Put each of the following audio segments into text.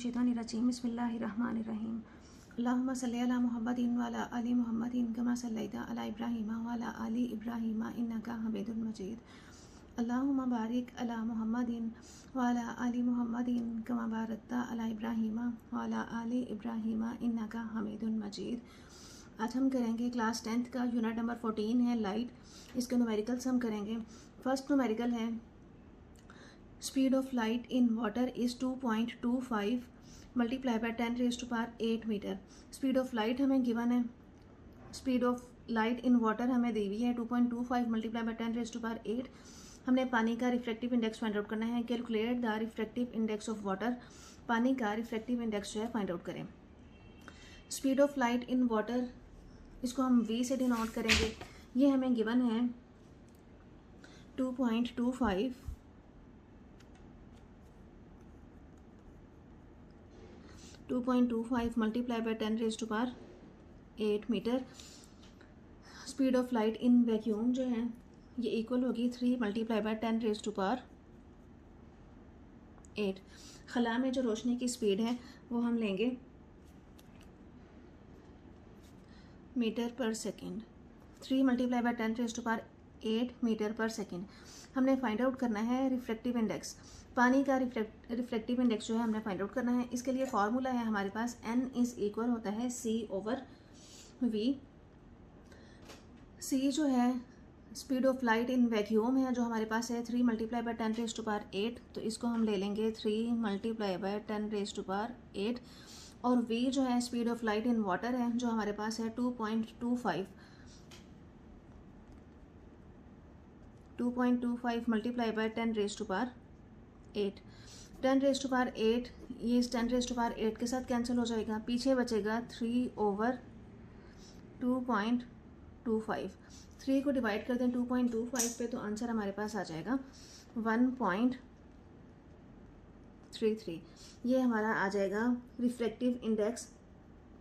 मिनश्शैतानिर्रजीम बिस्मिल्लाहिर्रहमानिर्रहीम अल्लाहुम्मा सल्लि अला मुहम्मदिन व अला आलि मुहम्मदिन कमा सल्लैता अला इब्राहीम व अला आलि इब्राहीम इन्नका हमीदुम मजीद अल्लाहुम्मा बारिक अला मुहम्मदिन व अला आलि मुहम्मदिन कमा बारकता अला इब्राहीम व अला आलि इब्राहीम इन्नका हमीदुम मजीद। आज हम करेंगे क्लास 10th का यूनिट नंबर 14 है लाइट। इसके न्यूमेरिकल्स हम करेंगे। फर्स्ट न्यूमेरिकल है speed of light in water is 2.25 multiply by 10 raise to power 8 metre. Speed of light हमें गिवन है, speed of light in water हमें दी हुई है 2.25 multiply by 10 raise to power 8। हमने पानी का रिफ्रैक्टिव इंडेक्स फाइंड आउट करना है। Calculate the refractive index of water. पानी का रिफ्रैक्टिव इंडेक्स जो है फाइंड आउट करें। Speed of light in water, इसको हम v से डिनोट करेंगे। ये हमें गिवन है 2.25 multiply by 10 raise to power 8 metre. Speed of light in vacuum जो है ये इक्वल होगी 3 multiply by 10 raise to power 8। खला में जो रोशनी की स्पीड है वो हम लेंगे metre per second. 3 multiply by 10 raise to power 8 metre per second. हमने फाइंड आउट करना है रिफ्रैक्टिव इंडेक्स। पानी का रिफ्रैक्टिव इंडेक्स जो है हमने फाइंड आउट करना है। इसके लिए फॉर्मूला है हमारे पास n इज़ इक्वल होता है C/V। C जो है speed of light in vacuum है जो हमारे पास है 3 multiply by 10 raise to power 8, तो इसको हम ले लेंगे 3 multiply by 10 raise to power 8। और v जो है speed of light in water है जो हमारे पास है 2.25 multiply by 10 raise to power 8। 10 raise to power 8 ये इस 10 रेज़ टू पावर 8 के साथ कैंसिल हो जाएगा, पीछे बचेगा 3/2.25। 3 को डिवाइड कर दें 2.25 पे तो आंसर हमारे पास आ जाएगा 1.33। ये हमारा आ जाएगा रिफ्रैक्टिव इंडेक्स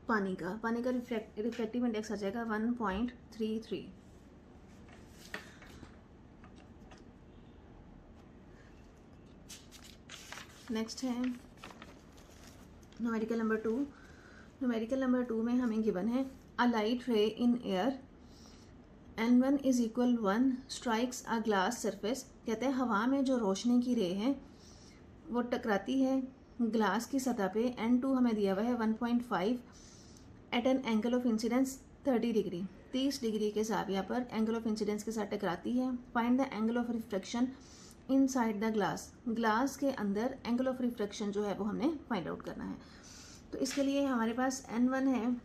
पानी का रिफ्रैक्टिव इंडेक्स आ जाएगा 1.33। नेक्स्ट है न्यूमेरिकल नंबर 2। न्यूमेरिकल नंबर 2 में हमें गिवन है a light ray in air n1 is equal 1 strikes a glass surface. कहते हैं हवा में जो रोशनी की रे है वो टकराती है ग्लास की सतह पे। n2 हमें दिया हुआ है 1.5 at an angle of incidence 30 degree. 30 degree के ज़ाविया पर एंगल ऑफ इंसिडेंस के साथ टकराती है। Find the angle of refraction inside the glass. Glass के अंदर एंगल ऑफ रिफ्रैक्शन जो है वो हमने फाइंड आउट करना है। तो इसके लिए हमारे पास n1 है,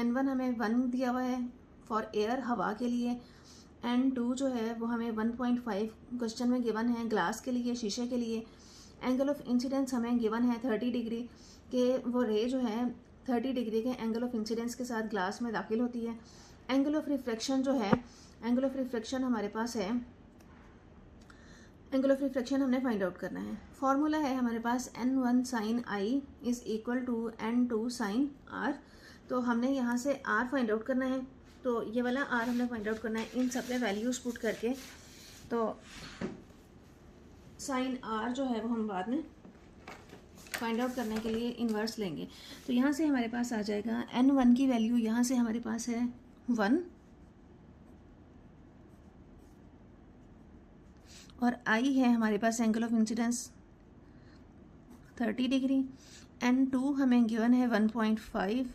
n1 हमें 1 दिया हुआ है फॉर एयर हवा के लिए। n2 जो है वो हमें 1.5 क्वेश्चन में गिवन है ग्लास के लिए, शीशे के लिए। एंगल ऑफ इंसिडेंस हमें गिवन है 30 डिग्री के, वो रे जो है 30 डिग्री के एंगल ऑफ इंसिडेंस के साथ ग्लास में दाखिल होती है। एंगल ऑफ रिफ्रैक्शन जो है, एंगल ऑफ रिफ्रैक्शन हमारे पास है, एंगल ऑफ रिफ्रैक्शन हमने फाइंड आउट करना है। फॉर्मूला है हमारे पास n1 sine i is equal to n2 sine r। तो हमने यहाँ से r फाइंड आउट करना है, तो ये वाला r हमने फाइंड आउट करना है इन सब में वैल्यूज़ पुट करके। तो साइन r जो है वो हम बाद में फाइंड आउट करने के लिए इन्वर्स लेंगे। तो यहाँ से हमारे पास आ जाएगा n1 की वैल्यू यहाँ से हमारे पास है 1 और i है हमारे पास angle of incidence 30 degree. n2 हमें गिवन है 1.5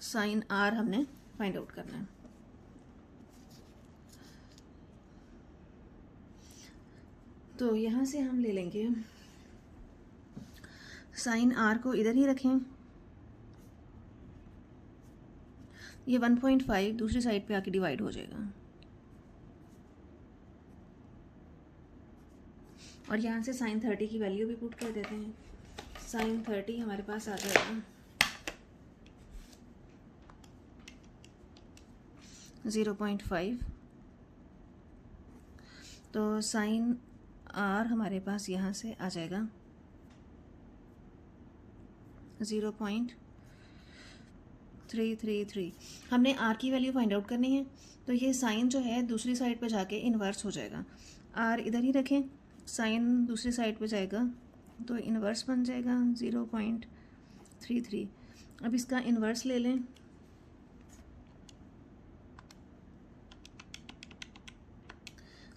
साइन r हमने फाइंड आउट करना है। तो यहाँ से हम ले लेंगे साइन r को इधर ही रखें, ये 1.5 दूसरी साइड पे आके डिवाइड हो जाएगा और यहाँ से साइन 30 की वैल्यू भी पुट कर देते हैं। साइन 30 हमारे पास आ जाएगा 0.5। तो साइन r हमारे पास यहाँ से आ जाएगा 0.333। हमने r की वैल्यू फाइंड आउट करनी है, तो ये साइन जो है दूसरी साइड पे जाके इन्वर्स हो जाएगा। r इधर ही रखें, साइन दूसरी साइड पे जाएगा तो इन्वर्स बन जाएगा 0.33। अब इसका इन्वर्स ले लें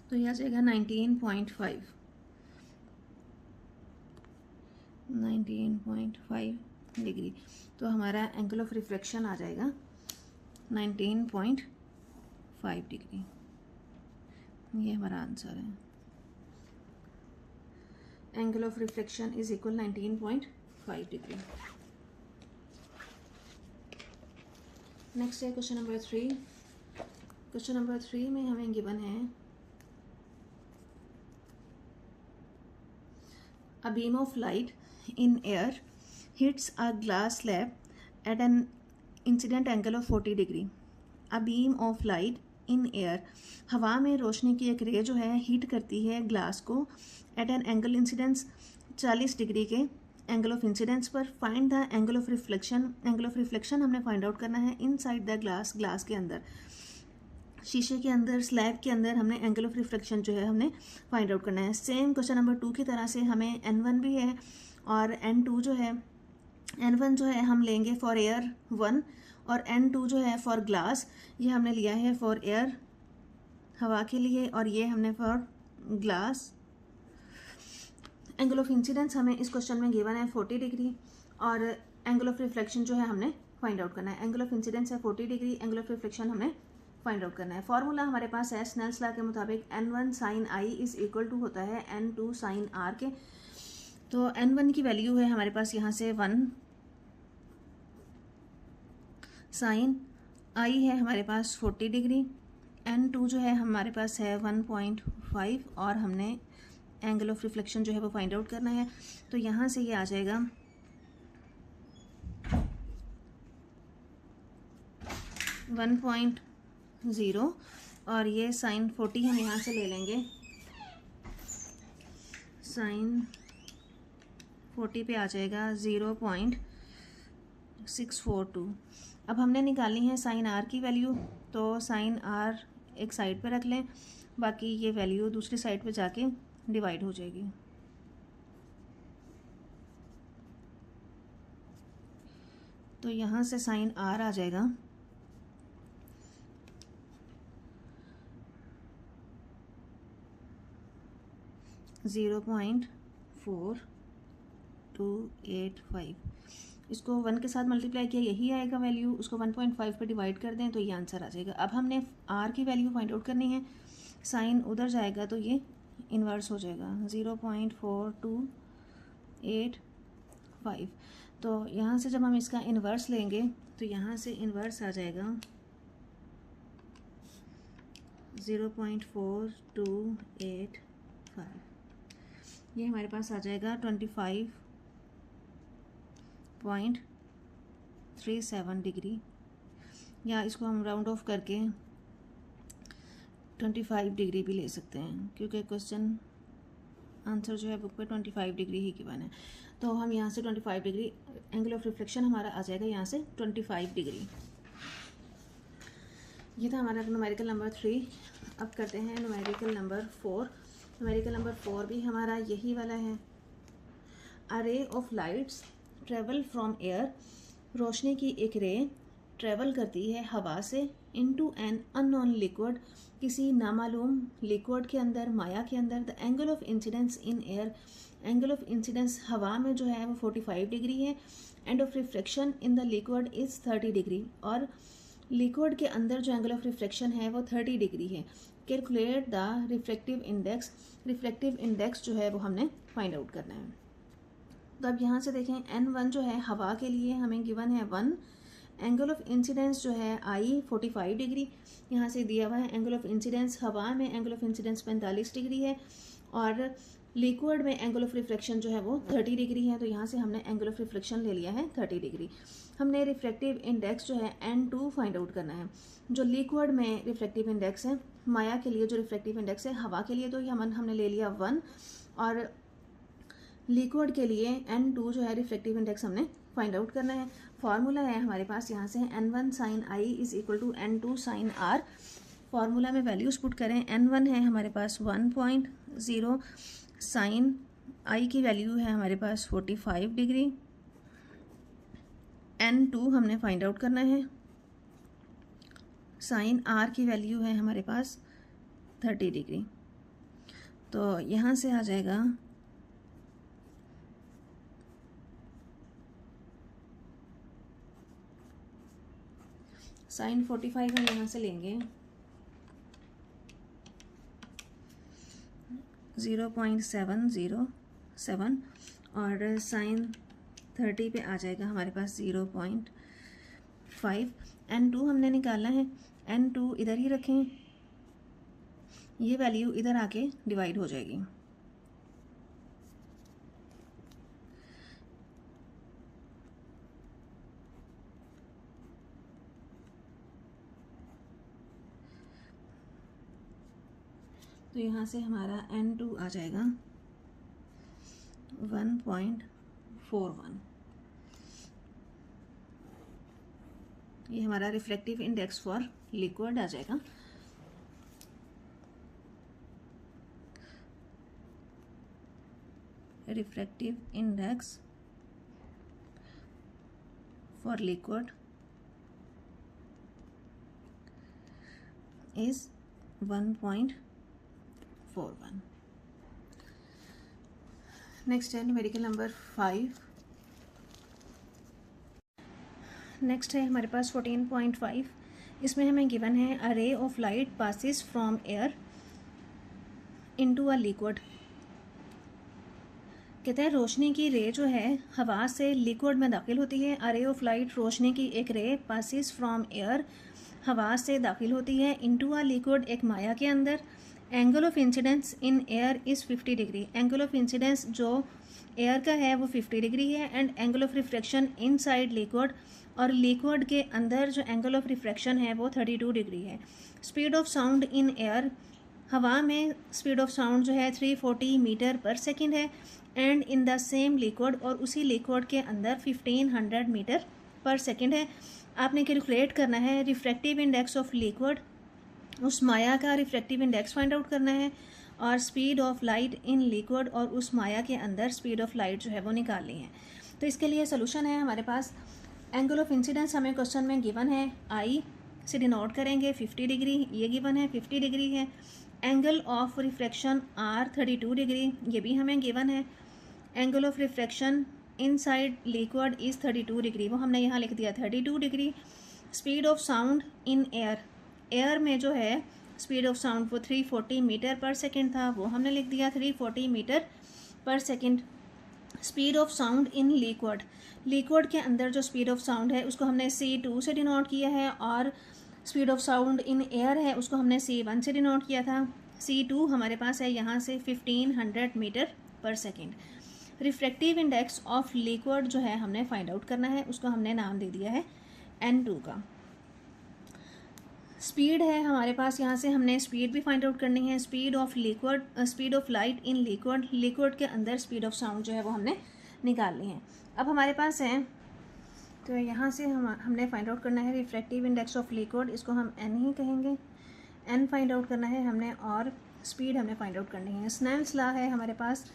तो यह आ जाएगा 19.5 डिग्री। तो हमारा एंगल ऑफ रिफ्लेक्शन आ जाएगा 19.5 डिग्री। ये हमारा आंसर है। Angle of reflection is equal 19.5 degree. Next है क्वेश्चन नंबर 3। क्वेश्चन नंबर 3 में हमें गिवन है a beam of light in air hits a glass slab at an incident angle of 40 degree. A beam of light in air, हवा में रोशनी की एक रे जो है हीट करती है ग्लास को at an angle incidence 40 degree के एंगल ऑफ इंसिडेंस पर। Find the angle of reflection. Angle of reflection हमने फाइंड आउट करना है इनसाइड द ग्लास, ग्लास के अंदर, शीशे के अंदर, स्लैब के अंदर हमने एंगल ऑफ रिफ्लेक्शन जो है हमने फाइंड आउट करना है। सेम क्वेश्चन नंबर 2 की तरह से हमें N1 भी है और N2 जो है, N1 जो है हम लेंगे फॉर एयर 1 और N2 जो है फॉर ग्लास, ये हमने लिया है फॉर एयर हवा के लिए और ये हमने for glass. Angle of incidence हमें इस क्वेश्चन में गिवन है 40 डिग्री और एंगल ऑफ रिफ्लेक्शन जो है हमने फाइंड आउट करना है। एंगल ऑफ इंसिडेंस है 40 डिग्री, एंगल ऑफ रिफ्लेक्शन हमने फाइंड आउट करना है। फॉर्मूला हमारे पास है स्नेल्स लॉ के मुताबिक N1 sine I is equal to होता है N2 साइन R के। तो N1 की वैल्यू है हमारे पास यहाँ से 1 साइन I है हमारे पास 40 डिग्री, N2 जो है हमारे पास है 1.5 और हमने एंगल ऑफ रिफ्लेक्शन जो है वो फाइंड आउट करना है। तो यहाँ से ये आ जाएगा 1.0 और ये साइन 40 हम यहाँ से ले लेंगे। साइन 40 पे आ जाएगा 0.642। अब हमने निकालनी है साइन R की वैल्यू, तो साइन R एक साइड पे रख लें, बाकी ये वैल्यू दूसरी साइड पे जाके डिवाइड हो जाएगी। तो यहाँ से साइन R आ जाएगा 0.4285। इसको 1 के साथ मल्टीप्लाई किया, यही आएगा वैल्यू। उसको 1.5 पे डिवाइड कर दें तो ये आंसर आ जाएगा। अब हमने R की वैल्यू फाइंड आउट करनी है, साइन उधर जाएगा तो ये इन्वर्स हो जाएगा 0.4285। तो यहाँ से जब हम इसका इन्वर्स लेंगे तो यहाँ से इन्वर्स आ जाएगा 0.4285। ये हमारे पास आ जाएगा 25.37 डिग्री, या इसको हम राउंड ऑफ करके 25 डिग्री भी ले सकते हैं क्योंकि क्वेश्चन आंसर जो है बुक पे 25 डिग्री ही गिवन है। तो हम यहाँ से 25 डिग्री एंगल ऑफ रिफ्लेक्शन हमारा आ जाएगा यहाँ से 25 डिग्री। ये था हमारा न्यूमेरिकल नंबर 3। अब करते हैं न्यूमेरिकल नंबर 4। न्यूमेरिकल नंबर 4 भी हमारा यही वाला है। A ray of lights travel from air, रोशनी की एक रे ट्रेवल करती है हवा से इनटू एन अननोन लिक्विड, किसी नामालूम लिक्विड के अंदर, माया के अंदर। The angle of incidence in air, angle of incidence हवा में जो है वो 45 डिग्री है। End of reflection in the liquid is 30 degree, और लिक्विड के अंदर जो एंगल ऑफ रिफ्लेक्शन है वो 30 डिग्री है। Calculate the reflective index, reflective index जो है वो हमने फाइंड आउट करना है। तो अब यहाँ से देखें N1 जो है हवा के लिए हमें गिवन है 1, एंगल ऑफ इंसिडेंस जो है I 45 डिग्री, यहाँ से दिया हुआ है। एंगल ऑफ इंसिडेंस हवा में एंगल ऑफ इंसिडेंस 45 डिग्री है और लिक्विड में एंगल ऑफ रिफ्लेक्शन जो है वो 30 डिग्री है। तो यहाँ से हमने एंगल ऑफ रिफ्लेक्शन ले लिया है 30 डिग्री। हमने रिफ्लेक्टिव इंडेक्स जो है N2 फाइंड आउट करना है। जो लिक्विड में रिफ्लेक्टिव इंडेक्स है, माया के लिए जो रिफ्लेक्टिव इंडेक्स है हवा के लिए, तो ये हमने ले लिया 1, और लिक्विड के लिए N2 जो है रिफ्लेक्टिव इंडेक्स हमने फाइंड आउट करना है। फार्मूला है हमारे पास यहाँ से N1 sine I is equal to N2 sine R। Formula में वैल्यूज पुट करें। N1 है हमारे पास 1.0, साइन आई की वैल्यू है हमारे पास 45 डिग्री, N2 हमने फाइंड आउट करना है, साइन आर की वैल्यू है हमारे पास 30 डिग्री। तो यहाँ से आ जाएगा साइन 45 हम यहाँ से लेंगे 0.707 और साइन 30 पे आ जाएगा हमारे पास 0.5। N2 हमने निकालना है, N2 इधर ही रखें, ये वैल्यू इधर आके डिवाइड हो जाएगी। तो यहाँ से हमारा N2 आ जाएगा 1.41। ये हमारा रिफ्लेक्टिव इंडेक्स फॉर लिक्विड आ जाएगा। Reflective index for liquid is 1.41। Next है न्यूमेरिकल नंबर 5। नेक्स्ट है हमारे पास 14.5। इसमें हमें गिवन है a ray of light passes from air into a liquid. कहते हैं रोशनी की रे जो है हवा से लिक्विड में दाखिल होती है। अ रे ऑफ लाइट रोशनी की एक रे पासिस फ्रॉम एयर हवा से दाखिल होती है इनटू अ लिक्विड एक माया के अंदर। Angle of incidence in air is 50 degree. Angle of incidence जो एयर का है वो 50 डिग्री है। And angle of refraction inside liquid, और लिक्विड के अंदर जो एंगल ऑफ रिफ्रैक्शन है वो 32 डिग्री है। Speed of sound in air, हवा में स्पीड ऑफ साउंड जो है 340 मीटर पर सेकेंड है। And in the same liquid, और उसी लिक्विड के अंदर 1500 मीटर पर सेकेंड है। आपने कैलकुलेट करना है रिफ्रैक्टिव इंडेक्स ऑफ लिक्विड, उस माया का रिफ्रैक्टिव इंडेक्स फाइंड आउट करना है, और speed of light in liquid और उस माया के अंदर स्पीड ऑफ लाइट जो है वो निकालनी है। तो इसके लिए सोल्यूशन है हमारे पास। एंगल ऑफ इंसिडेंस हमें क्वेश्चन में गिवन है, आई से डिनोट करेंगे 50 डिग्री, ये गिवन है 50 डिग्री है। Angle of refraction r 32 degree, ये भी हमें गिवन है। Angle of refraction inside liquid is 32 degree, वो हमने यहाँ लिख दिया 32 degree. Speed of sound in air, air में जो है स्पीड ऑफ साउंड वो 340 मीटर पर सेकेंड था, वो हमने लिख दिया 340 metre per second. Speed of sound in liquid, liquid के अंदर जो स्पीड ऑफ साउंड है उसको हमने C2 से डिनोट किया है, और speed of sound in air है उसको हमने C1 से डिनोट किया था। C2 हमारे पास है यहाँ से 1500 metre per second. Refractive index of liquid जो है हमने फाइंड आउट करना है, उसको हमने नाम दे दिया है N2 का। स्पीड है हमारे पास, यहाँ से हमने स्पीड भी फाइंड आउट करनी है। Speed of liquid, speed of light in liquid, liquid के अंदर स्पीड ऑफ साउंड जो है वो हमने निकालनी है। अब हमारे पास है, तो यहाँ से हमने फाइंड आउट करना है रिफ्रैक्टिव इंडेक्स ऑफ लिक्विड, इसको हम N ही कहेंगे। N फाइंड आउट करना है हमने, और स्पीड हमने फाइंड आउट करनी है। स्नेल्स लॉ है हमारे पास,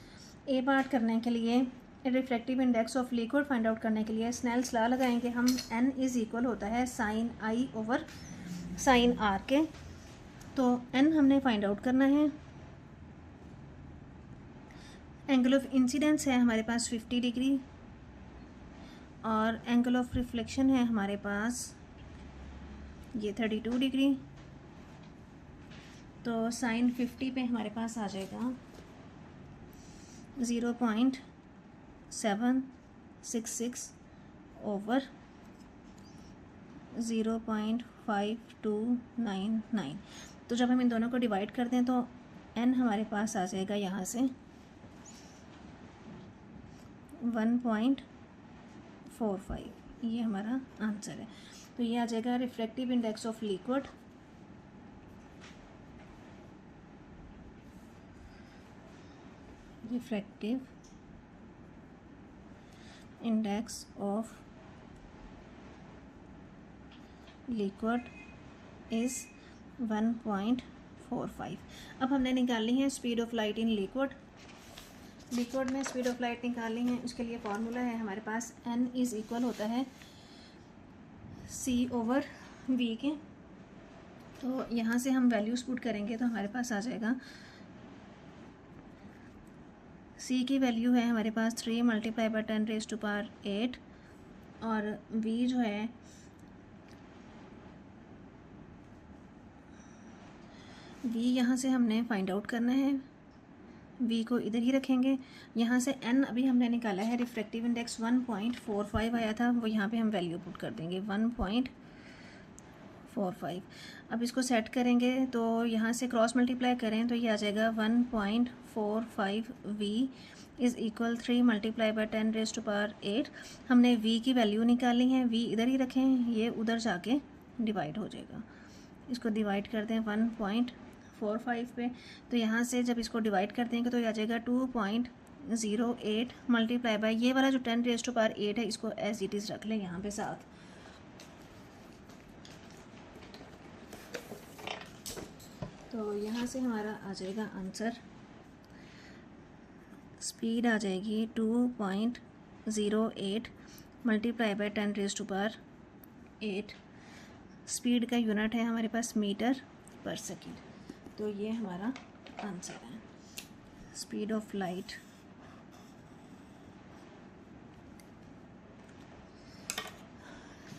ए पार्ट करने के लिए refractive index of liquid find out करने के लिए स्नेल्स लॉ लगाएंगे हम। N इज़ इक्वल होता है sine i over sine r के। तो N हमने फाइंड आउट करना है। एंगल ऑफ इंसिडेंस है हमारे पास 50 डिग्री, और एंगल ऑफ रिफ्लेक्शन है हमारे पास ये 32 डिग्री। तो साइन 50 पे हमारे पास आ जाएगा 0.766 ओवर 0.5299। तो जब हम इन दोनों को डिवाइड करते हैं तो N हमारे पास आ जाएगा यहाँ से 1.45, ये हमारा आंसर है। तो ये आ जाएगा refractive index of liquid, refractive index of liquid is 1.45। अब हमने निकालनी है speed of light in liquid. Liquid में स्पीड ऑफ लाइट निकालनी है, उसके लिए फार्मूला है हमारे पास n इज़ इक्वल होता है c/v के। तो यहाँ से हम वैल्यूज पुट करेंगे तो हमारे पास आ जाएगा c की वैल्यू है हमारे पास 3 × 10⁸ और v जो है v यहाँ से हमने फाइंड आउट करना है, v को इधर ही रखेंगे। यहाँ से n अभी हमने निकाला है, रिफ्रैक्टिव इंडेक्स 1.45 आया था, वो यहाँ पे हम वैल्यू पुट कर देंगे 1.45। अब इसको सेट करेंगे तो यहाँ से क्रॉस मल्टीप्लाई करें तो ये आ जाएगा 1.45v इज़ इक्वल 3 × 10⁸। हमने v की वैल्यू निकालनी है, v इधर ही रखें, ये उधर जाके डिवाइड हो जाएगा। इसको डिवाइड कर दें 1.45 पे, तो यहाँ से जब इसको डिवाइड कर देंगे तो ये आ जाएगा 2.08 मल्टीप्लाई बाय ये वाला जो 10⁸ है, इसको एज इट इज़ रख लें यहाँ पे साथ। तो यहाँ से हमारा आ जाएगा आंसर, स्पीड आ जाएगी 2.08 मल्टीप्लाई बाय 10⁸। स्पीड का यूनिट है हमारे पास मीटर पर सेकेंड। तो ये हमारा आंसर है, स्पीड ऑफ लाइट।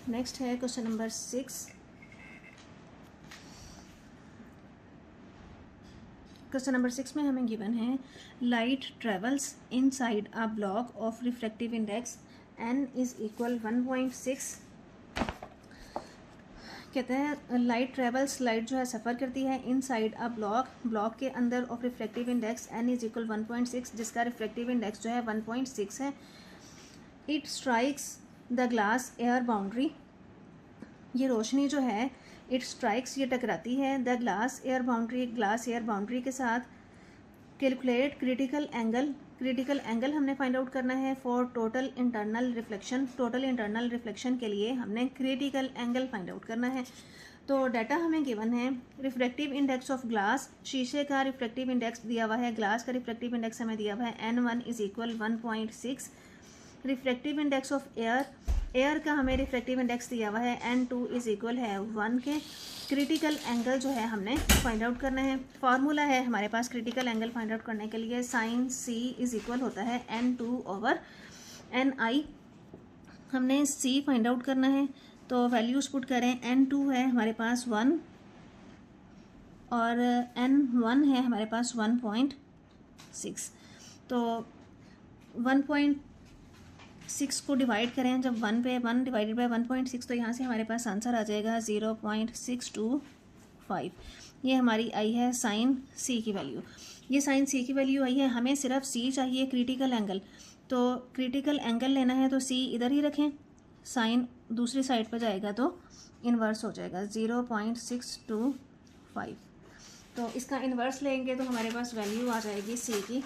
नेक्स्ट है क्वेश्चन नंबर 6। क्वेश्चन नंबर 6 में हमें गिवन है light travels inside a block of refractive index n is equal 1.6। कहते हैं लाइट ट्रेवल्स, लाइट जो है सफ़र करती है इनसाइड अ ब्लॉक, ब्लॉक के अंदर of refractive index n is equal 1.6, जिसका रिफ्रैक्टिव इंडेक्स जो है 1.6 है। It strikes the glass air boundary, ये रोशनी जो है इट स्ट्राइक्स, ये टकराती है the glass air boundary, glass air boundary के साथ। Calculate critical angle, critical angle हमने फाइंड आउट करना है for total internal reflection, total internal reflection के लिए हमने क्रिटिकल एंगल फाइंड आउट करना है। तो डाटा हमें गिवन है, रिफ्रैक्टिव इंडेक्स ऑफ ग्लास, शीशे का रिफ्रैक्टिव इंडेक्स दिया हुआ है, ग्लास का रिफ्रैक्टिव इंडेक्स हमें दिया हुआ है n1 is equal 1.6। Refractive index of air, air का हमें रिफ्रैक्टिव इंडेक्स दिया हुआ है n2 इज़ इक्वल है 1 के। क्रिटिकल एंगल जो है हमने फाइंड आउट करना है, फार्मूला है हमारे पास क्रिटिकल एंगल फाइंड आउट करने के लिए sin c इज़ इक्वल होता है n2/ni। हमने c फाइंड आउट करना है तो वैल्यूज़ पुट करें, n2 है हमारे पास 1 और n1 है हमारे पास 1.6। तो 1.6 को डिवाइड करें जब 1 पे, 1 डिवाइडेड बाय 1.6, तो यहाँ से हमारे पास आंसर आ जाएगा 0.625। ये हमारी आई है साइन c की वैल्यू, ये साइन c की वैल्यू आई है। हमें सिर्फ c चाहिए क्रिटिकल एंगल, तो क्रिटिकल एंगल लेना है तो c इधर ही रखें, साइन दूसरी साइड पर जाएगा तो इन्वर्स हो जाएगा 0.625। तो इसका इन्वर्स लेंगे तो हमारे पास वैल्यू आ जाएगी c की।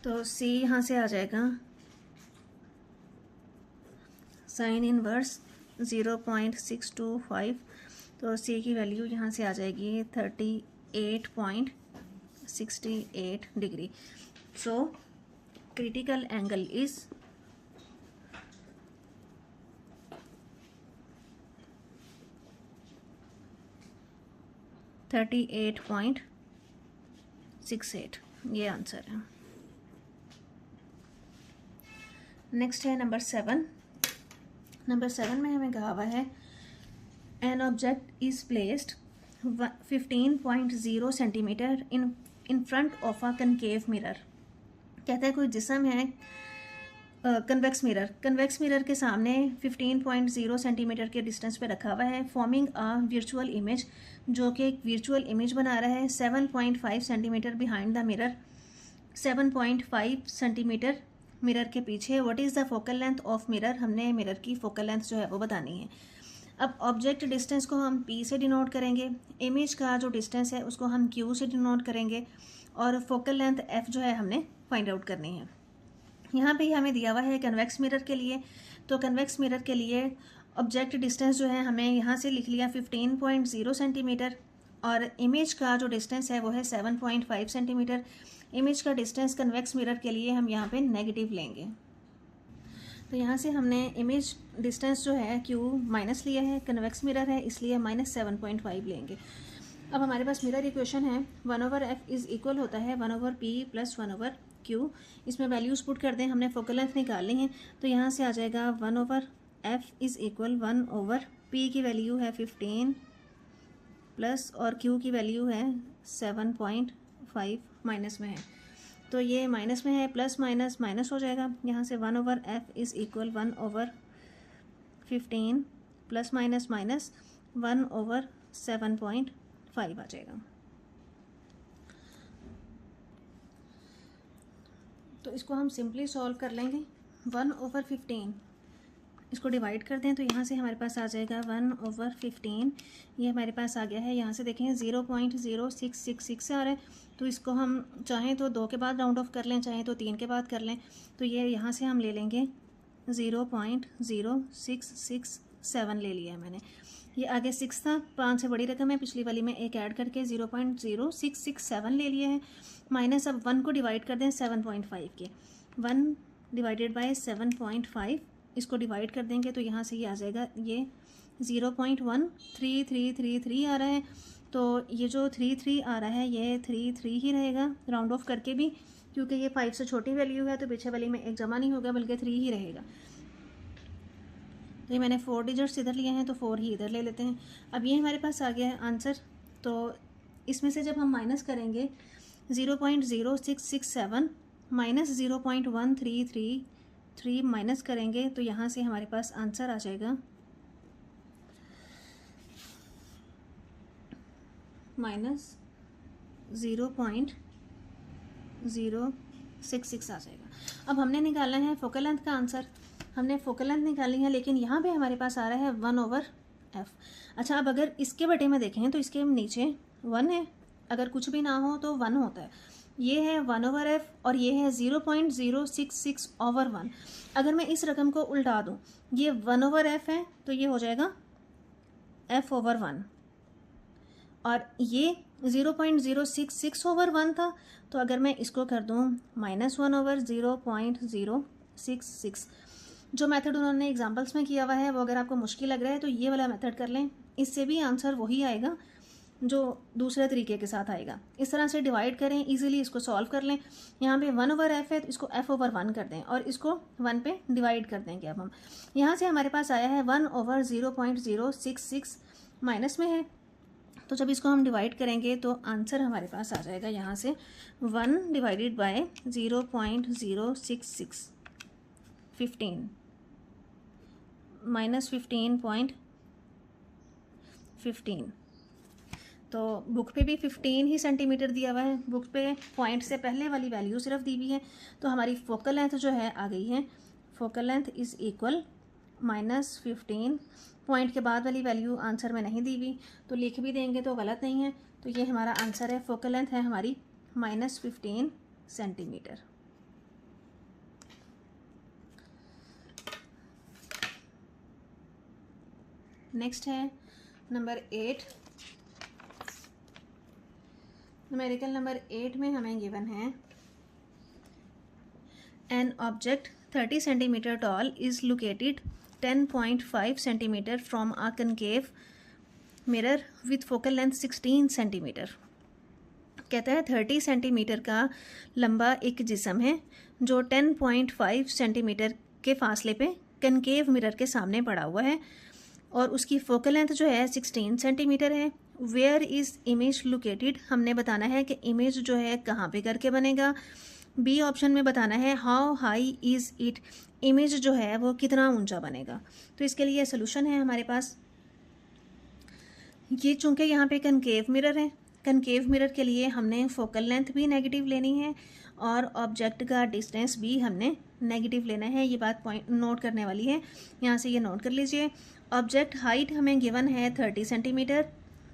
तो c यहाँ से आ जाएगा साइन इनवर्स 0.625। तो c की वैल्यू यहाँ से आ जाएगी 38.68 degree. So critical angle is 38.68, ये आंसर है। नेक्स्ट है नंबर 7। नंबर 7 में हमें कहा हुआ है N object is placed 15.0 centimetre in front of a concave mirror. कहता है कोई जिस्म है कन्वेक्स मिरर, कन्वेक्स मिरर के सामने 15.0 सेंटीमीटर के डिस्टेंस पे रखा हुआ है, फॉर्मिंग अ वर्चुअल इमेज, जो कि एक वर्चुअल इमेज बना रहा है 7.5 centimetre behind the mirror, 7.5 centimetre mirror के पीछे। What is the focal length of mirror, हमने मिरर की फोकल लेंथ जो है वो बतानी है। अब ऑब्जेक्ट डिस्टेंस को हम p से डिनोट करेंगे, इमेज का जो डिस्टेंस है उसको हम q से डिनोट करेंगे, और फोकल लेंथ f जो है हमने फाइंड आउट करनी है। यहाँ पे हमें दिया हुआ है कन्वेक्स मिरर के लिए, तो कन्वेक्स मिरर के लिए ऑब्जेक्ट डिस्टेंस जो है हमें यहाँ से लिख लिया 15.0 सेंटीमीटर, और इमेज का जो डिस्टेंस है वो है 7.5 सेंटीमीटर। इमेज का डिस्टेंस कन्वेक्स मिरर के लिए हम यहाँ पे नेगेटिव लेंगे। तो यहाँ से हमने इमेज डिस्टेंस जो है Q माइनस लिया है, कन्वेक्स मिरर है इसलिए -7.5 लेंगे। अब हमारे पास मिरर इक्वेशन है 1/f इज़ इक्वल होता है 1/p + 1/q। इसमें वैल्यूज़ पुट कर दें, हमने फोकल लेंथ निकालनी है तो यहाँ से आ जाएगा 1/f इज़ इक्वल 1/p की वैल्यू है 15 प्लस और q की वैल्यू है 7.5 माइनस में है, तो ये माइनस में है, प्लस माइनस माइनस हो जाएगा। यहाँ से 1/f is equal 1/15 plus minus minus 1/7.5 आ जाएगा। तो इसको हम सिंपली सॉल्व कर लेंगे। 1/15 इसको डिवाइड कर दें तो यहाँ से हमारे पास आ जाएगा 1/15, ये हमारे पास आ गया है। यहाँ से देखें 0.0666 से आ रहा है, तो इसको हम चाहें तो 2 के बाद राउंड ऑफ कर लें, चाहें तो 3 के बाद कर लें। तो ये यहाँ से हम ले लेंगे 0.0667 ले लिया है मैंने। ये आगे 6 था, 5 से बड़ी रकम है, पिछली वाली में एक ऐड करके 0.0667 ले लिया है। माइनस अब 1 को डिवाइड कर दें 7.5 के, 1 डिवाइडेड बाय 7.5 इसको डिवाइड कर देंगे तो यहाँ से ये आ जाएगा, ये 0.13333 आ रहा है। तो ये जो 33 आ रहा है ये 33 ही रहेगा राउंड ऑफ करके भी, क्योंकि ये 5 से छोटी वैल्यू है तो पीछे वाली में एक जमा नहीं होगा बल्कि 3 ही रहेगा। तो ये मैंने 4 डिजिट्स इधर लिए हैं तो 4 ही इधर ले लेते हैं। अब ये हमारे पास आ गया है आंसर। तो इसमें से जब हम माइनस करेंगे 0.0667 माइनस 0.1333 माइनस करेंगे तो यहाँ से हमारे पास आंसर आ जाएगा -0.066 आ जाएगा। अब हमने निकालना है फोकल लेंथ का आंसर, हमने फोकल लेंथ निकालनी है, लेकिन यहाँ पे हमारे पास आ रहा है 1/f। अच्छा, अब अगर इसके बटे में देखें तो इसके नीचे 1 है, अगर कुछ भी ना हो तो 1 होता है। ये है 1/f और ये है 0.066/1। अगर मैं इस रकम को उल्टा दूँ, ये 1/f है तो ये हो जाएगा f/1, और ये 0.066/1 था, तो अगर मैं इसको कर दूँ -1/0.066। जो मेथड उन्होंने एग्जांपल्स में किया हुआ है वो अगर आपको मुश्किल लग रहा है तो ये वाला मेथड कर लें, इससे भी आंसर वही आएगा जो दूसरे तरीके के साथ आएगा। इस तरह से डिवाइड करें, इजीली इसको सॉल्व कर लें। यहाँ पे 1/f है तो इसको f/1 कर दें और इसको 1 पे डिवाइड कर देंगे। अब हम यहाँ से हमारे पास आया है 1/0.066 माइनस में है, तो जब इसको हम डिवाइड करेंगे तो आंसर हमारे पास आ जाएगा यहाँ से 1 डिवाइडेड बाय 0.066 15 -15.15। तो बुक पे भी 15 ही सेंटीमीटर दिया हुआ है, बुक पे पॉइंट से पहले वाली वैल्यू सिर्फ दी हुई है। तो हमारी फोकल लेंथ जो है आ गई है, focal length is equal -15। Point के बाद वाली वैल्यू आंसर में नहीं दी हुई, तो लिख भी देंगे तो गलत नहीं है। तो ये हमारा आंसर है, फोकल लेंथ है हमारी -15 सेंटीमीटर। नेक्स्ट है नंबर 8। न्यूमेरिकल नंबर 8 में हमें गिवन है an object 30 centimetre tall is located 10.5 centimetre from a concave mirror with focal length 16 centimetre. कहता है 30 सेंटीमीटर का लंबा एक जिस्म है जो 10.5 सेंटीमीटर के फासले पे कनकेव मिरर के सामने पड़ा हुआ है और उसकी फोकल लेंथ जो है 16 सेंटीमीटर है। वेयर इज़ इमेज लोकेटेड, हमने बताना है कि इमेज जो है कहाँ पे करके बनेगा। बी ऑप्शन में बताना है how high is it, image जो है वो कितना ऊंचा बनेगा। तो इसके लिए सोल्यूशन है हमारे पास। ये चूँकि यहाँ पे कनकेव मिरर है, कनकेव मिरर के लिए हमने फोकल लेंथ भी नेगेटिव लेनी है और ऑब्जेक्ट का डिस्टेंस भी हमने नेगेटिव लेना है। ये बात पॉइंट नोट करने वाली है, यहाँ से ये नोट कर लीजिए। ऑब्जेक्ट हाइट हमें गिवन है 30 सेंटीमीटर,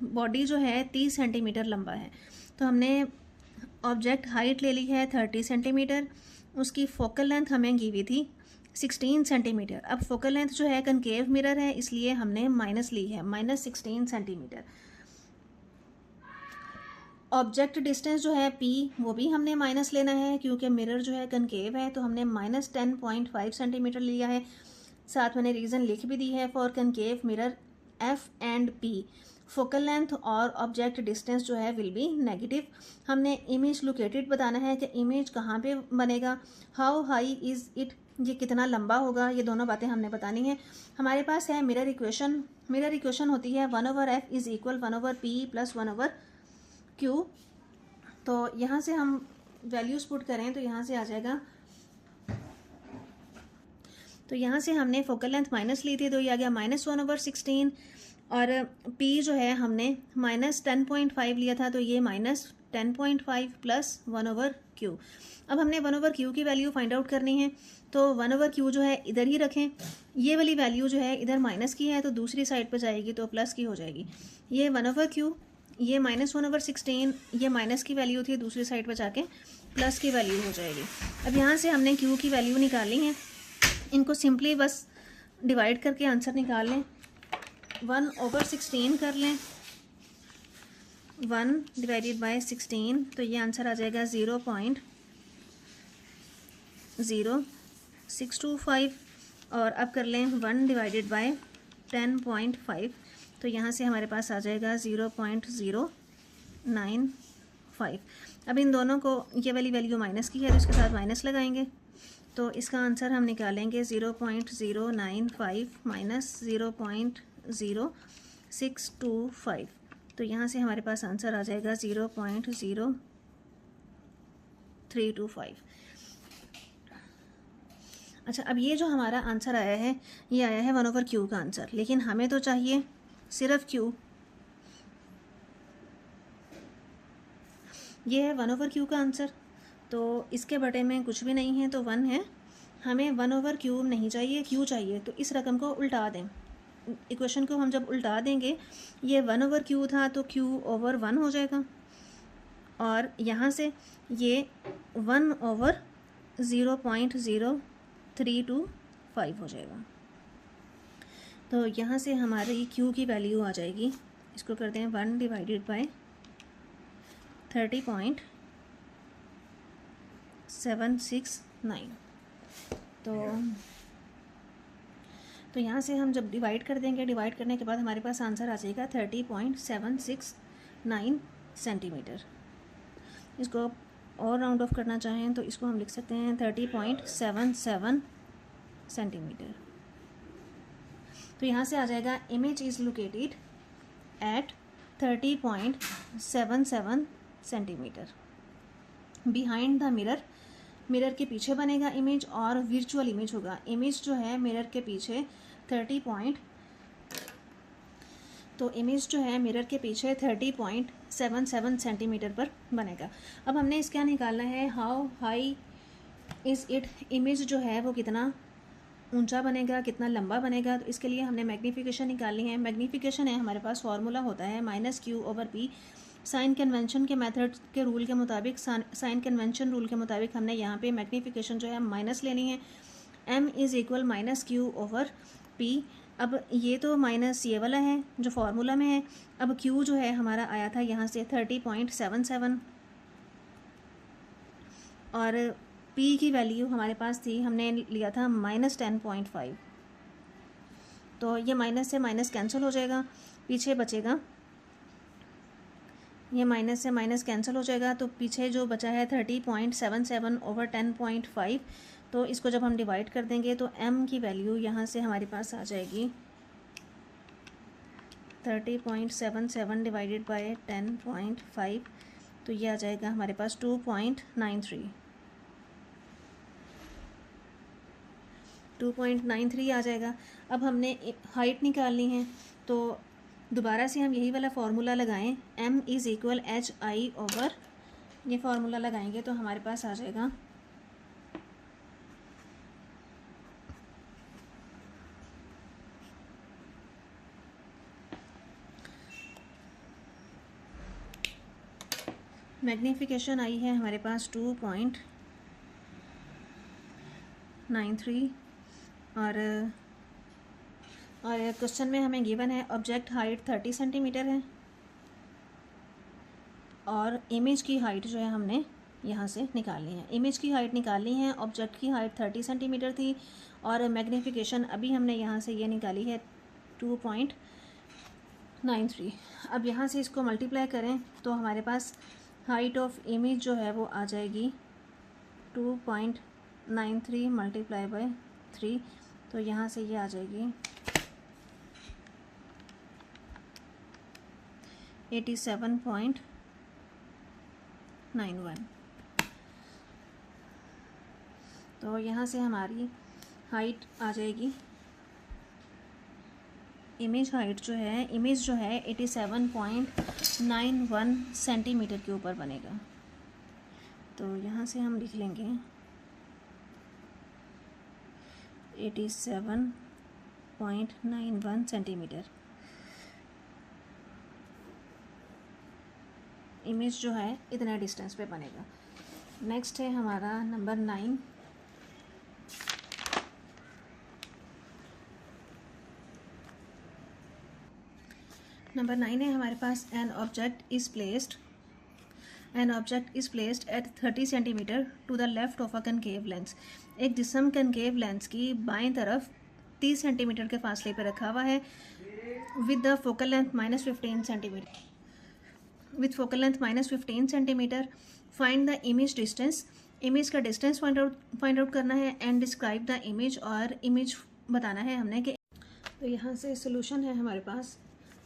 बॉडी जो है 30 सेंटीमीटर लंबा है, तो हमने ऑब्जेक्ट हाइट ले ली है 30 सेंटीमीटर। उसकी फोकल लेंथ हमें गी हुई थी 16 सेंटीमीटर। अब फोकल लेंथ जो है कनकेव मिरर है इसलिए हमने माइनस ली है, -16 सेंटीमीटर। ऑब्जेक्ट डिस्टेंस जो है P वो भी हमने माइनस लेना है, क्योंकि मिरर जो है कनकेव है, तो हमने -10.5 सेंटीमीटर लिया है। साथ मैंने रीज़न लिख भी दी है, for concave mirror F and P focal length और ऑब्जेक्ट डिस्टेंस जो है विल बी नेगेटिव। हमने इमेज लोकेटेड बताना है कि इमेज कहाँ पे बनेगा, हाउ हाई इज़ इट, ये कितना लंबा होगा, ये दोनों बातें हमने बतानी है। हमारे पास है मिरर इक्वेशन। मिरर इक्वेशन होती है 1/f is equal 1/p plus 1/q। तो यहाँ से हम वैल्यूज़ पुट करें तो यहाँ से आ जाएगा, तो यहाँ से हमने फोकल लेंथ माइनस ली थी, तो ये आ गया -1/16, और p जो है हमने -10.5 लिया था, तो ये -10.5 प्लस 1/q। अब हमने 1/q की वैल्यू फाइंड आउट करनी है, तो 1/q जो है इधर ही रखें। ये वाली वैल्यू जो है इधर माइनस की है, तो दूसरी साइड पर जाएगी तो प्लस की हो जाएगी। ये 1/q, ये -1/16, ये माइनस की वैल्यू थी, दूसरी साइड पर जाके प्लस की वैल्यू हो जाएगी। अब यहाँ से हमने q की वैल्यू निकालनी है, इनको सिंपली बस डिवाइड करके आंसर निकाल लें। 1/16 कर लें, 1 डिवाइडेड बाय 16, तो ये आंसर आ जाएगा 0.0625। और अब कर लें 1 डिवाइडेड बाय 10.5, तो यहाँ से हमारे पास आ जाएगा 0.095। अब इन दोनों को, ये वाली वैल्यू माइनस की है तो इसके साथ माइनस लगाएंगे, तो इसका आंसर हम निकालेंगे 0.095 माइनस 0.0625। तो यहाँ से हमारे पास आंसर आ जाएगा 0.0325। अच्छा, अब ये जो हमारा आंसर आया है, ये आया है 1/q का आंसर, लेकिन हमें तो चाहिए सिर्फ q। ये है 1/q का आंसर, तो इसके बटे में कुछ भी नहीं है तो 1 है। हमें 1/q नहीं चाहिए, q चाहिए, तो इस रकम को उल्टा दें। इक्वेशन को हम जब उल्टा देंगे, ये 1/q था तो q/1 हो जाएगा, और यहाँ से ये 1/0.0325 हो जाएगा। तो यहाँ से हमारी q की वैल्यू आ जाएगी, इसको करते हैं 1 डिवाइडेड बाय 30.769। तो यहाँ से हम जब डिवाइड कर देंगे, डिवाइड करने के बाद हमारे पास आंसर आ जाएगा 30.769 सेंटीमीटर। इसको और राउंड ऑफ करना चाहें तो इसको हम लिख सकते हैं 30.77 सेंटीमीटर। तो यहाँ से आ जाएगा image is located at 30.77 centimetre behind the mirror. Mirror के पीछे बनेगा इमेज, और वर्चुअल इमेज होगा। इमेज जो है मिरर के पीछे 30.77 सेंटीमीटर पर बनेगा। अब हमने इसका निकालना है how high is it, image जो है वो कितना ऊंचा बनेगा, कितना लंबा बनेगा। तो इसके लिए हमने मैग्नीफिकेशन निकालनी है। मैग्नीफिकेशन है हमारे पास फार्मूला होता है -q/p। साइन कन्वेंशन के मेथड के रूल के मुताबिक, साइन कन्वेंशन रूल के मुताबिक हमने यहाँ पे मैग्नीफिकेशन जो है माइनस लेनी है। m is equal -q/p। अब ये तो माइनस ये वाला है जो फार्मूला में है। अब q जो है हमारा आया था यहाँ से 30.77, और p की वैल्यू हमारे पास थी, हमने लिया था -10.5। तो ये माइनस से माइनस कैंसिल हो जाएगा, पीछे बचेगा, ये माइनस से माइनस कैंसिल हो जाएगा, तो पीछे जो बचा है 30.77/10.5। तो इसको जब हम डिवाइड कर देंगे तो m की वैल्यू यहाँ से हमारे पास आ जाएगी 30.77 डिवाइडेड बाय 10.5, तो ये आ जाएगा हमारे पास 2.93 आ जाएगा। अब हमने हाइट निकालनी है, तो दोबारा से हम यही वाला फार्मूला लगाएं, m इज़ इक्वल hi/, ये फार्मूला लगाएंगे तो हमारे पास आ जाएगा मैग्नीफिकेशन आई है हमारे पास 2.93, और क्वेश्चन में हमें गिवन है ऑब्जेक्ट हाइट 30 सेंटीमीटर है, और इमेज की हाइट जो है हमने यहाँ से निकालनी है। इमेज की हाइट निकालनी है, ऑब्जेक्ट की हाइट 30 सेंटीमीटर थी और मैग्नीफिकेशन अभी हमने यहाँ से ये निकाली है 2.93। अब यहाँ से इसको मल्टीप्लाई करें तो हमारे पास हाइट ऑफ इमेज जो है वो आ जाएगी 2.93 मल्टीप्लाई बाय 3, तो यहाँ से ये आ जाएगी 87.91। तो यहाँ से हमारी हाइट आ जाएगी, इमेज हाइट जो है 87.91 सेंटीमीटर के ऊपर बनेगा। तो यहाँ से हम लिख लेंगे 87.91 सेंटीमीटर। इमेज जो है इतना डिस्टेंस पे बनेगा। नेक्स्ट है हमारा नंबर 9। नंबर 9 है हमारे पास an object is placed at 30 centimetre to the left of a concave lens. एक जिस्म कनकेव लेंस की बाएं तरफ 30 सेंटीमीटर के फासले पर रखा हुआ है with the focal length -15 centimetre. With focal length -15 centimetre find the image distance. Image का डिस्टेंस फाइंड आउट करना है एंड डिस्क्राइब द इमेज, और इमेज बताना है हमने कि। तो यहाँ से सोल्यूशन है हमारे पास।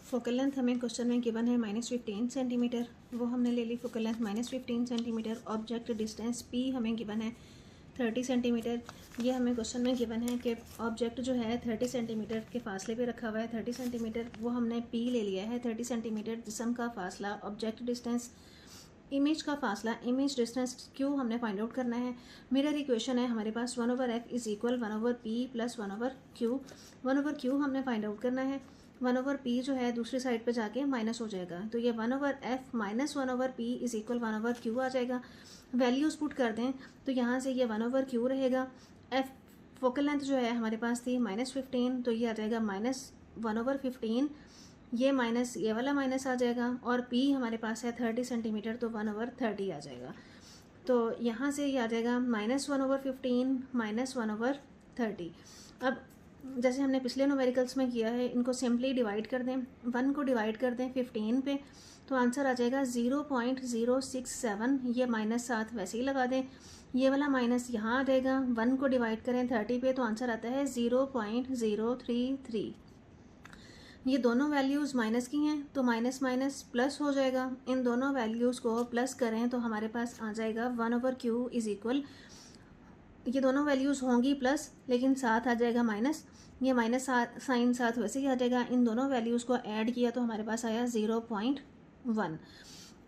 फोकल लेंथ हमें क्वेश्चन में गिवन है -15 सेंटीमीटर, वो हमने ले ली focal length -15 centimetre. Object distance P हमें गिवन है 30 सेंटीमीटर। ये हमें क्वेश्चन में गिवन है कि ऑब्जेक्ट जो है 30 सेंटीमीटर के फासले पे रखा हुआ है 30 सेंटीमीटर, वो हमने P ले लिया है 30 सेंटीमीटर। जिस्म का फासला ऑब्जेक्ट डिस्टेंस, इमेज का फासला इमेज डिस्टेंस Q हमने फाइंड आउट करना है। मिरर इक्वेशन है हमारे पास 1/f is equal 1/p plus 1/q। 1/q हमने फाइंड आउट करना है। 1/p जो है दूसरी साइड पे जाके माइनस हो जाएगा, तो ये 1/f minus 1/p is equal 1/q आ जाएगा। वैल्यूज़ पुट कर दें तो यहाँ से ये 1/q रहेगा। f फोकल लेंथ जो है हमारे पास थी -15, तो ये आ जाएगा -1/15। ये माइनस ये वाला माइनस आ जाएगा, और p हमारे पास है 30 सेंटीमीटर, तो 1/30 आ जाएगा। तो यहाँ से ये आ जाएगा -1/15 -1/30। अब जैसे हमने पिछले न्यूमेरिकल्स में किया है, इनको सिंपली डिवाइड कर दें। 1 को डिवाइड कर दें 15 पे, तो आंसर आ जाएगा 0.067। ये -7 वैसे ही लगा दें, ये वाला माइनस यहाँ आ जाएगा। 1 को डिवाइड करें 30 पे, तो आंसर आता है 0.033। ये दोनों वैल्यूज़ माइनस की हैं, तो माइनस माइनस प्लस हो जाएगा। इन दोनों वैल्यूज़ को प्लस करें तो हमारे पास आ जाएगा 1/q इज़ इक्वल, ये दोनों वैल्यूज़ होंगी प्लस, लेकिन साथ आ जाएगा माइनस। ये माइनस साइन साथ वैसे ही आ जाएगा। इन दोनों वैल्यूज़ को ऐड किया तो हमारे पास आया 0.1।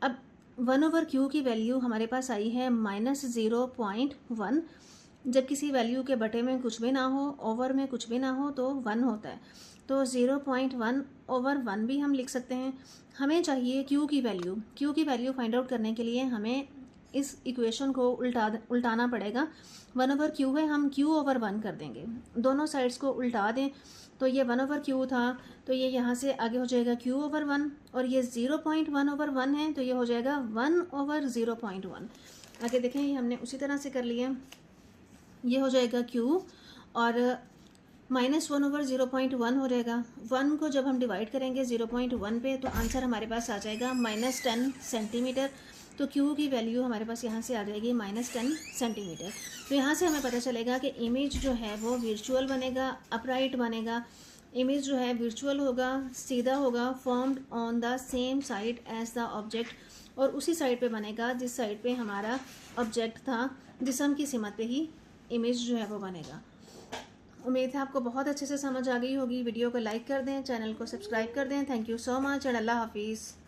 अब 1/q की वैल्यू हमारे पास आई है -0.1। जब किसी वैल्यू के बटे में कुछ भी ना हो, ओवर में कुछ भी ना हो, तो 1 होता है। तो 0.1/1 भी हम लिख सकते हैं। हमें चाहिए q की वैल्यू फाइंड आउट करने के लिए हमें इस इक्वेशन को उल्टाना पड़ेगा। 1/q है, हम q/1 कर देंगे। दोनों साइड्स को उल्टा दें, तो ये 1/q था, तो ये यहाँ से आगे हो जाएगा q/1, और ये 0.1/1 है, तो ये हो जाएगा 1/0.1। आगे देखें, ये हमने उसी तरह से कर लिया। ये हो जाएगा q, और -1/0.1 हो जाएगा। 1 को जब हम डिवाइड करेंगे 0.1 पे, तो आंसर हमारे पास आ जाएगा -10 सेंटीमीटर। तो Q की वैल्यू हमारे पास यहाँ से आ जाएगी -10 सेंटीमीटर। तो यहाँ से हमें पता चलेगा कि इमेज जो है वो वर्चुअल बनेगा, अपराइट बनेगा। इमेज जो है वर्चुअल होगा, सीधा होगा, formed on the same side as the object, और उसी साइड पे बनेगा जिस साइड पे हमारा ऑब्जेक्ट था। जिस्म की सिमत पे ही इमेज जो है वो बनेगा। उम्मीद है आपको बहुत अच्छे से समझ आ गई होगी। वीडियो को लाइक कर दें, चैनल को सब्सक्राइब कर दें। Thank you so much and अल्लाह हाफिज़।